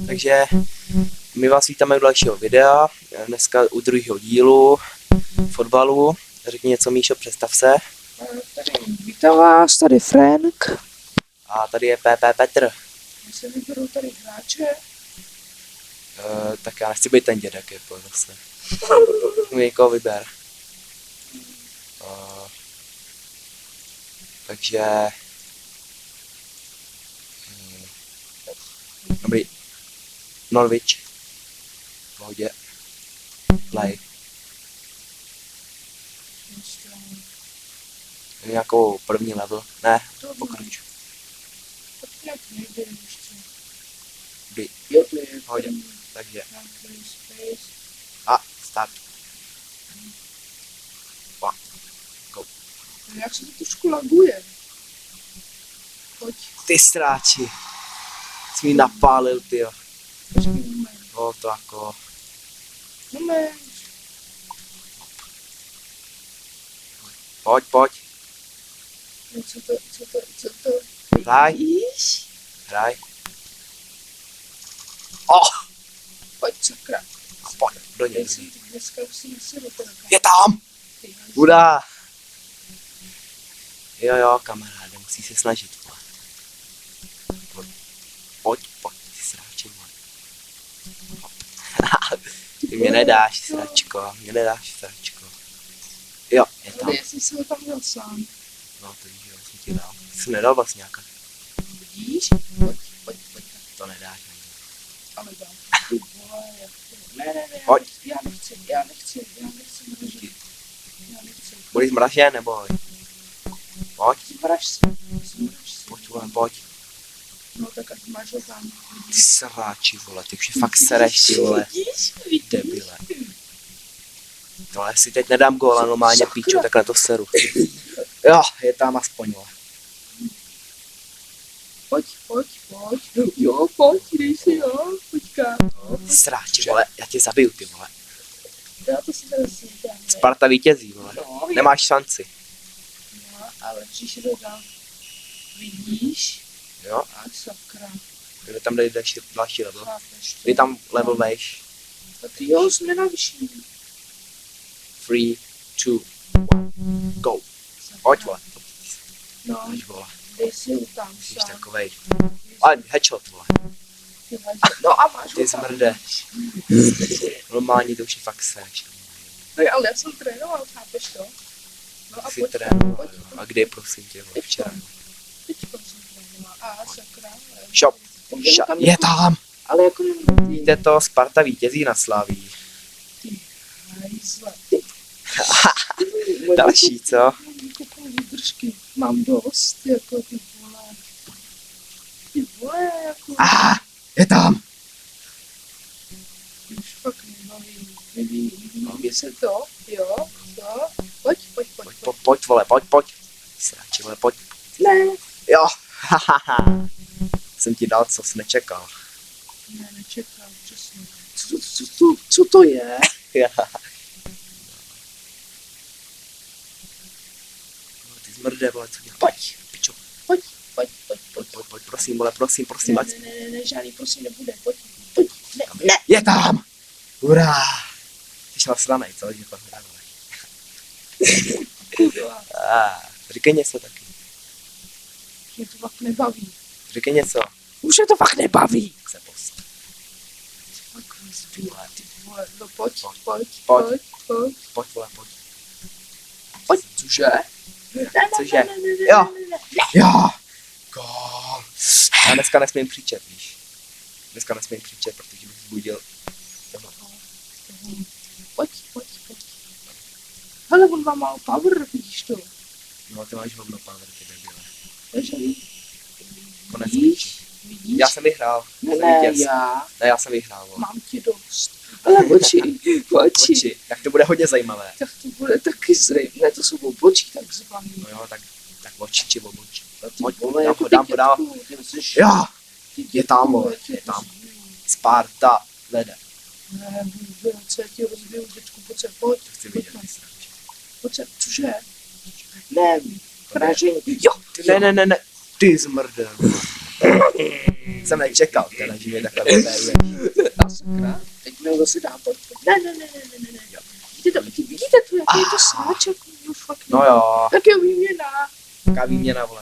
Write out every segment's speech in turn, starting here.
Takže my vás vítáme u dalšího videa, dneska u druhého dílu fotbalu. Řekni něco, Míšo, představ se. Vítám vás, tady Frank. A tady je PP Petr. Já se vyberu tady hráče. Tak já nechci být ten dědek, jako zase. Někoho vyber. Takže... Dobrý. Norwich. V pohodě. Play. Nějakou první level. Ne, pokračuj. Dobrý. V pohodě. Takže. A, start. Go. Jak se to trošku laguje. Pojď. Ty sráči. Jsi mi napálil, tyjo. Počkej moment. No to jako... Moment. Pojď. Co to? Hraj. Vidíš? Hraj. Oh! Pojď, sakra. A pojď, do něj. Já jsem teď dneska už si nesedu teda. Je tam! Hurá! Jo, kamaráde, musí se snažit. Pojď, ty sráči, vole. Ty mě nedáš, sračko, Jo, je tam. Ale já jsem se ho tam dal sám. No, to víš, jo, jsem ti dal. Ty jsi nedal vlastně nějaká. Vidíš? Pojď. To nedáš, ne? Ale dám. Ty vole, jak to... Ne, Pojď. já nechci mražit. Já nechci. Budeš mražen, neboj. Pojď, Zmraž se. pojď, vole, pojď. No tak ať máš ho tam. Ty sráči, vole, ty už je fakt sereš, ty vole. Vidíš? Debile. Tohle si teď nedám góla, normálně píču, takhle to seru. Jo, je tam aspoň, vole. Pojď. Jo, pojď, dej si, jo, počká. Sráči, vole, já tě zabiju, ty vole. Já to si tady si dám, ne? Sparta vítězí, vole. No, Nemáš šanci. no, ale příště to dám. Vidíš? Jo, A sakra. je tam dej další level. Chápeš to? Je tam level vejš. A ty jo, jsme na vyšší. 3, 2, 1, go. Pojď, vole. No, Pojď, vole. dej si ho tam Jsi sám. takovej. Ale headshot, vole. No a máš Ty ho tam. zmrde. Normálně to už je fakt seš. No ale já jsem trénoval, chápeš to? No a Jsi pojď. trénoval, jo. A kdy, prosím tě, vole, včera. Teďko jsem trénoval. A sakra. Shop. Je tam. Ale jako Víte to, Sparta vítězí na Slaví. hajzle. Další, co? Výdržky. Mám dost, jako ty vole. Ty vole, jako... Je tam. Už fakt nebaví. Líbí se to, jo, pojď. Pojď, vole, pojď. Sráči, vole, pojď. Ne. Jo, hahaha. Jsem ti dal, co jsi nečekal. Ne, nečekám, přesně. Co to je? Ty zmrde, vole, co děláš? Pojď. Pičo. Pojď. Pojď, prosím, vole, prosím, ať... Ne, žádný prosím nebude, pojď. Ne. Je tam! Hurá! Jsi nasranej, co? Že pak hurá, vole. Kurva, Říkej něco taky. mě to fakt nebaví. Říkej něco. Už mě to fakt nebaví. Tak se post. Fakt zbývá, ty vole, no pojď. Pojď, vole, pojď. Pojď. Cože? Ne. Jo. Jo! Gól. Já dneska nesmím křičet, víš. Protože bych zbudil. Pojď. Hele, on má málo power, vidíš to. No, ty máš hovno power, ty debile. Takže Konec vidíš? Já jsem vyhrál. Ne, já jsem vyhrál, vole. mám tě dost. Ale oči. Tak to bude hodně zajímavé. Tak to bude taky zřejmě, to jsou obočí takzvaný. No jo, tak oči či obočí. Pojď, dám. Jo, je tam, vole, je tam. Sparta vede. Ne, vůbec, já ti rozbiju, děčku, pojď. To chci vidět, ty sráči. Pojď, cože? Ne, pražení. Jo, Ne, ty zmrde. Jsem nečekal teda, že mě takhle vyperuje. A sakra, teď mi ho zase dá pod. Ne. Jo. Vidíte to, jaký je to sráček? No fakt. No jo, Tak je výměna. taká výměna, vole.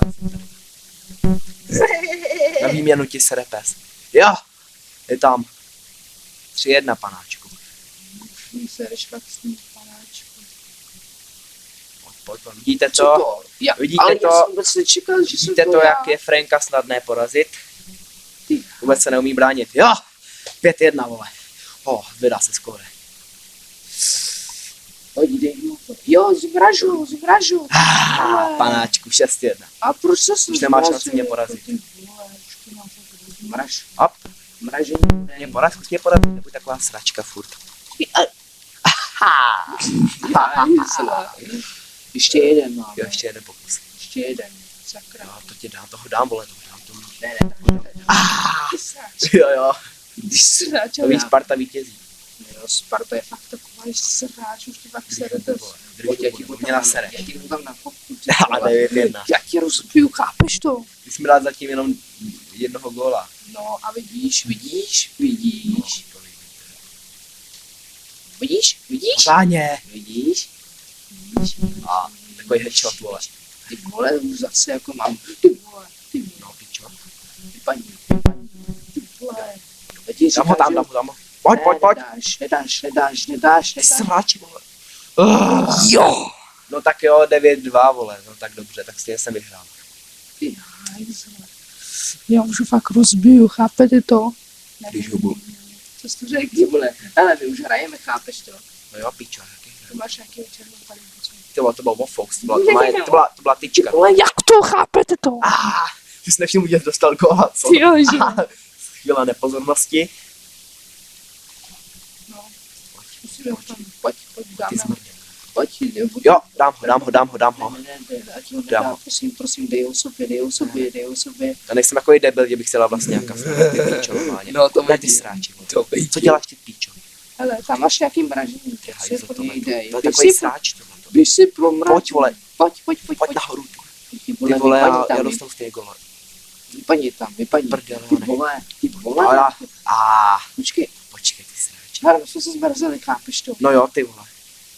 Na výměnu ti sere pes. Jo, je tam. 3-1, panáčku. Mí sereš fakt s ním panáčku. Pojď. Vidíte Co to? to? Já, Vidíte ale to? já jsem vůbec nečekal, že Vidíte jsem to, já. jak je Franka snadné porazit? Ty. Vůbec se neumí bránit. Jo, 5-1, vole. Vydá se skóre. Pojď, dej mu to. Jo, zmražu. Ale- Panáčku, 6-1. A proč se Už nemáš šanci mě porazit. Ty vole, už to máš jako zmraž. Hop, Mražení. mě poraz, zkus mě porazit, nebuď taková sračka furt. Ještě jeden mám. Jo, ještě jeden pokus. Ještě jeden. Sakra. Jo, to ti dám, toho dám, vole, toho dám tomu. Ne. Ty sráč. Jo, Ty sráč. to víc Sparta vítězí. Jo, Sparta je fakt taková sráč, už to fakt serete. Drží to, vole, mě nasere. Já ti ho tam nakopu. A 9-1. Já ti rozbiju, chápeš to? Ty jsi mi dal zatím jenom jednoho góla. No a vidíš. Vidíš? Páně. Vidíš? A takový headshot, vole. Ty vole, už zase jako mám. Ty vole. No, pičo. Paní. Ty vole. Já ti Dám ho říkám, tam, že- dám ho. Pojď. Nedáš. Ty sráči, vole. Jo. No tak jo, 9-2, vole. No tak dobře, tak stejně jsem vyhrál. Ty hajzle. Já už ho fakt rozbiju, chápete to? Když ho budu. Co jsi to řekl, ty vole? Ale my už hrajeme, chápeš to? No jo, pičo, jaký Tu máš nějaký černou palivu. to bylo Fox, to byla tyčka. Ale jak to, chápete to? Ty jsi nevšiml, že jsi dostal góla, co? Ty jo, že? Chvíle nepozornosti. No. Musíme ho tam, pojď, Ty dáme ho. smrdě. Pojď, Jo, dám ho. Ne, ať ho Dám nedá, ho. prosím, dej o sobě. Já nejsem takový debil, že bych si dal vlastně nějaká ty píčo normálně. No, to ne, ty vidím. sráči. vole. To vidím. Co děláš ty píčo? Hele, tam máš nějaký mražení, tak si Hajzl, po tohle. něj dej. To je takový sráč tohle. Běž si pro mražení. Pojď, vole. Pojď. nahoru. Ty Ty vole, já tam, dostanu z té gola. vypadni tam. Prdele, Ty ne. vole. Počkej, ty sráči. Hele, my jsme se zmrzeli, chápeš to? No jo, ty vole.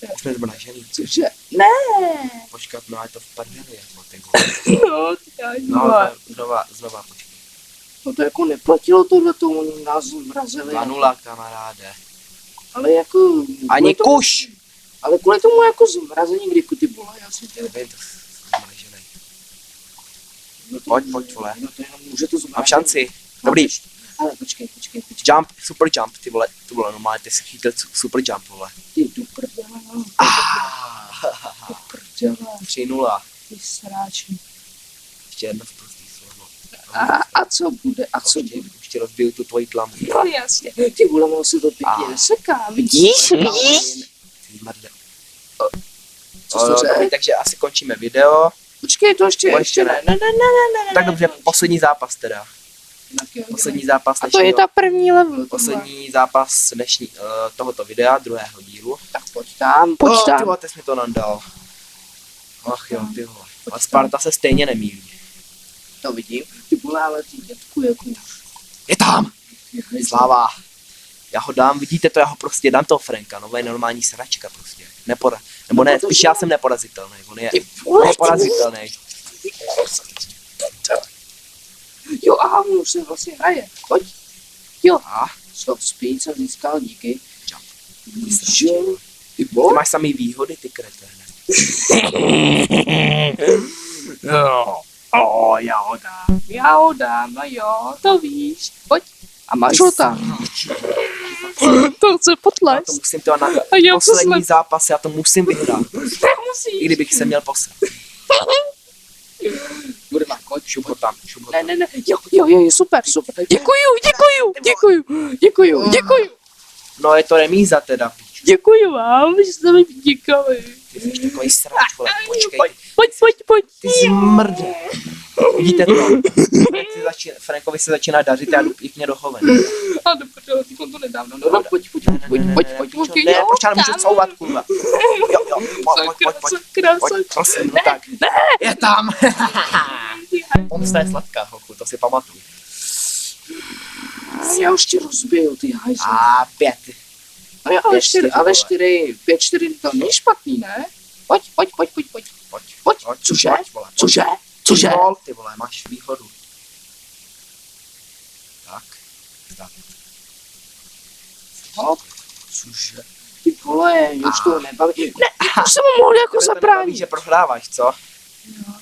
Jo. Jsme zmražený. Cože? Ne. Počkat, no je to v prdeli, jako ty vole. No, ty já No, znova počkej. No to jako neplatilo tohle, to nás zmrazili. 2-0, kamaráde. Ale jako... Ani kvůli tomu- kuš! Ale kvůli tomu jako zmrazení, kdy ty vole, já si tě... Nevím, to zmražený. No to- Pojď, vole. No to jenom může to zmrazit. Mám šanci. Dobrý. Ale počkej. Jump, super jump, ty vole. To bylo normálně, ty jsi chytil super jump, vole. Ty tu prdele, no. Tu prdele. 3-0. Ty sráči. Ještě jedno v prostý slovo. A co bude? A co bude? Už ti rozbiju tu tvoji tlamu. No jasně. Ty vole, ono se to pěkně neseká, vidíš? Ty mrdle. Co jsi to řekl? Dobrý, takže asi končíme video. Počkej, to ještě ne. ne. Tak dobře, poslední zápas teda. Tak jo, Poslední zápas a to je ta první level. poslední zápas dnešní, tohoto videa, druhého dílu. Tak pojď tam. Ty vole, ty jsi mi to nandal. Ach jo, ty vole. Ale Sparta se stejně nemýlí. To vidím. Ty vole, ale ty dětku jako... Je tam! Sláva. Já ho dám, vidíte to, já ho prostě dám toho Franka, no, je normální sračka prostě. Nebo ne, spíš já jsem neporazitelný, on je neporazitelný. Jo, aha, on už se vlastně hraje. Pojď. Jo. A Stop speed jsem získal, díky. srač. Jo. Ty Ty vole. máš samý výhody, ty kreténe. Já ho dám, no jo, to víš. Pojď. A máš ho tam. To chce Já potlést. to musím to na A já poslední zápas, já to musím vyhrát. Nemusíš. I kdybych se měl posrat. Bude má koč. Šup ho tam. Ne. Jo, super. Děkuju. No je to remíza teda, pič. Děkuju vám, že jste mi děkali. Ty jsi takový srač, vole, počkej. Pojď. Ty zmrde. Vidíte to? Frankovi se začíná dařit, já jdu pěkně do hoven. A do prdele, ty to nedám. No, pojď. Ne, proč já nemůžu couvat, kurva. Jo, pojď, prosím, no tak. Je tam. Pomsta je sladká, hochu, to to si pamatuj. Já už ti rozbiju, ty hajzle. A 5. No jo, ale 5-4, 4, ale vole. 4, 5-4 to není špatný, ne? Pojď. Pojď. Cože? Vole, pojď. Cože? Cože? Gol, ty vole, máš výhodu. Tak. Hop, Cože? ty vole, už to nebaví. Ne, už jsem mu mohl jako Tebe to nebaví, zabránit. že prohráváš, co?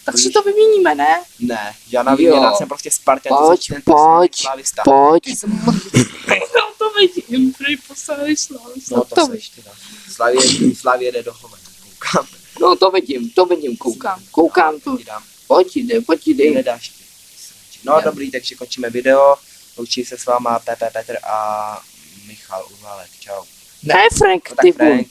Tak si to vyměníme, ne? Ne, žádná Jo. výměna, jsem prostě Spartan. Pojď. No to vidím, prý poslali Slavy. No to seš teda. Slavě jde do Hoven, koukám. No to vidím, koukám tu. Ti dám, Pojď jde. nedáš ti. No dobrý, takže končíme video. Loučí se s váma Pepe Petr a Michal Urvalek. Čau. Ne, Frank, No ty tak Frank.